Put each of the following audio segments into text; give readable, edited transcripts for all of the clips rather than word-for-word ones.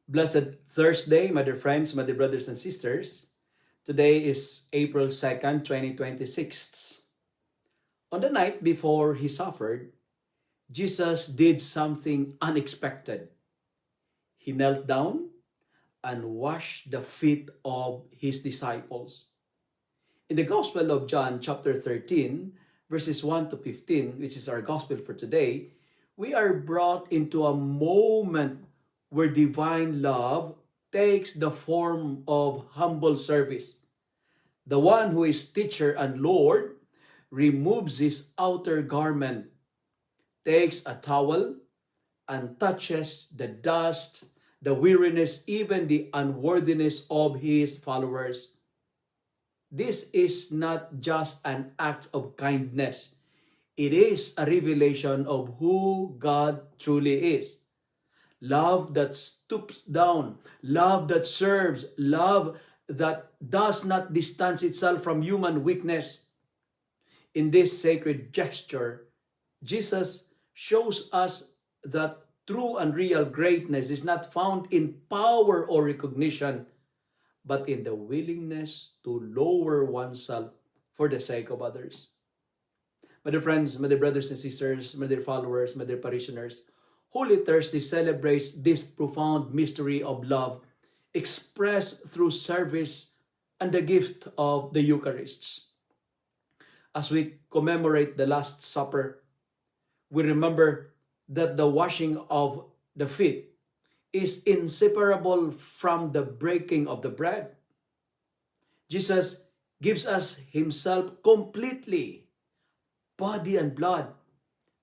Blessed Thursday, my dear friends, my dear brothers and sisters. Today is April 2nd, 2026. On the night before he suffered, Jesus did something unexpected. He knelt down and washed the feet of his disciples. In the Gospel of John, chapter 13, verses 1 to 15, which is our Gospel for today, we are brought into a moment where divine love takes the form of humble service. The one who is teacher and Lord removes his outer garment, takes a towel, and touches the dust, the weariness, even the unworthiness of his followers. This is not just an act of kindness. It is a revelation of who God truly is. Love that stoops down, love that serves, love that does not distance itself from human weakness. In this sacred gesture, Jesus shows us that true and real greatness is not found in power or recognition, but in the willingness to lower oneself for the sake of others. My dear friends, my dear brothers and sisters, my dear followers, my dear parishioners, Holy Thursday celebrates this profound mystery of love expressed through service and the gift of the Eucharist. As we commemorate the Last Supper, we remember that the washing of the feet is inseparable from the breaking of the bread. Jesus gives us himself completely, body and blood,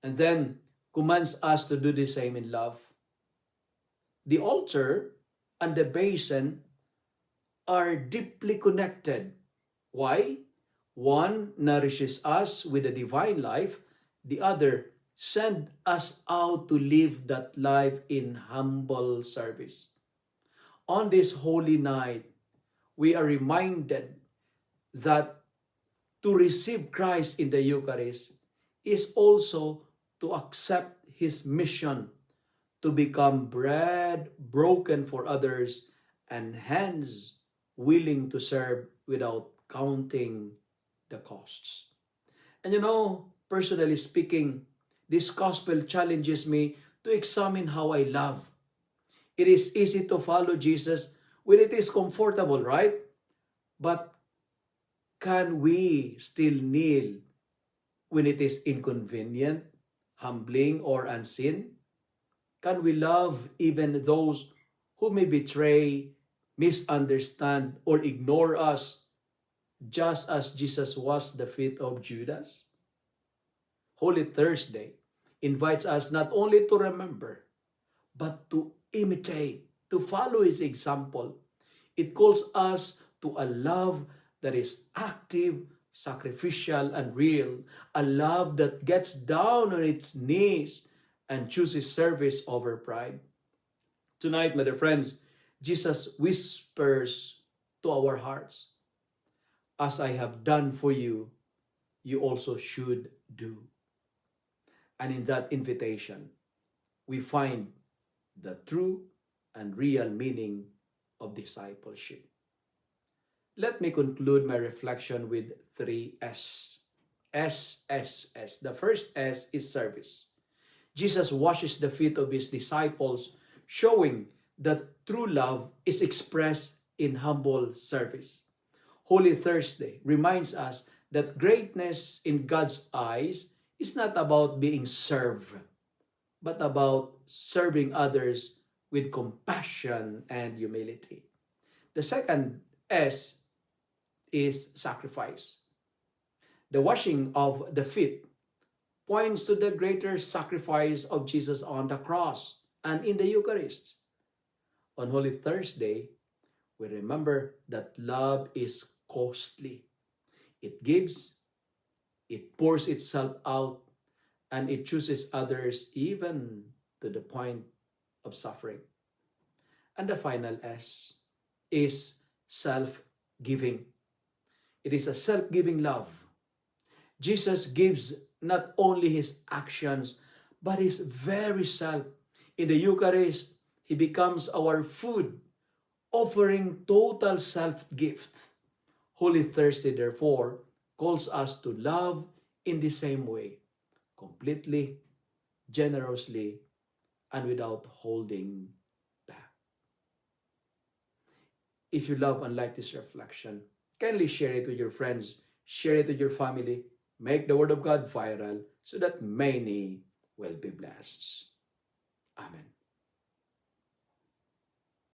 and then commands us to do the same in love. The altar and the basin are deeply connected. Why? One nourishes us with the divine life, the other sends us out to live that life in humble service. On this holy night, we are reminded that to receive Christ in the Eucharist is also to accept his mission to become bread broken for others and hands willing to serve without counting the costs. And personally speaking, this gospel challenges me to examine how I love. It is easy to follow Jesus when it is comfortable, right? But can we still kneel when it is inconvenient, humbling, or unseen? Can we love even those who may betray, misunderstand, or ignore us, just as Jesus washed the feet of Judas? Holy Thursday invites us not only to remember, but to imitate, to follow his example. It calls us to a love that is active, sacrificial, and real. A love that gets down on its knees and chooses service over pride. Tonight, my dear friends, Jesus whispers to our hearts, "As I have done for you, you also should do." And in that invitation, we find the true and real meaning of discipleship. Let me conclude my reflection with 3 S. S. The first S is service. Jesus washes the feet of his disciples, showing that true love is expressed in humble service. Holy Thursday reminds us that greatness in God's eyes is not about being served, but about serving others with compassion and humility. The second S is sacrifice. The washing of the feet points to the greater sacrifice of Jesus on the cross and in the Eucharist. On Holy Thursday, we remember that love is costly. It gives, it pours itself out, and it chooses others even to the point of suffering. And the final S is self-giving. It is a self-giving love. Jesus gives not only his actions, but his very self. In the Eucharist, He becomes our food, offering total self-gift. Holy Thursday, therefore, calls us to love in the same way, completely, generously, and without holding back. If you love and like this reflection, kindly share it with your friends, share it with your family, make the Word of God viral so that many will be blessed. Amen.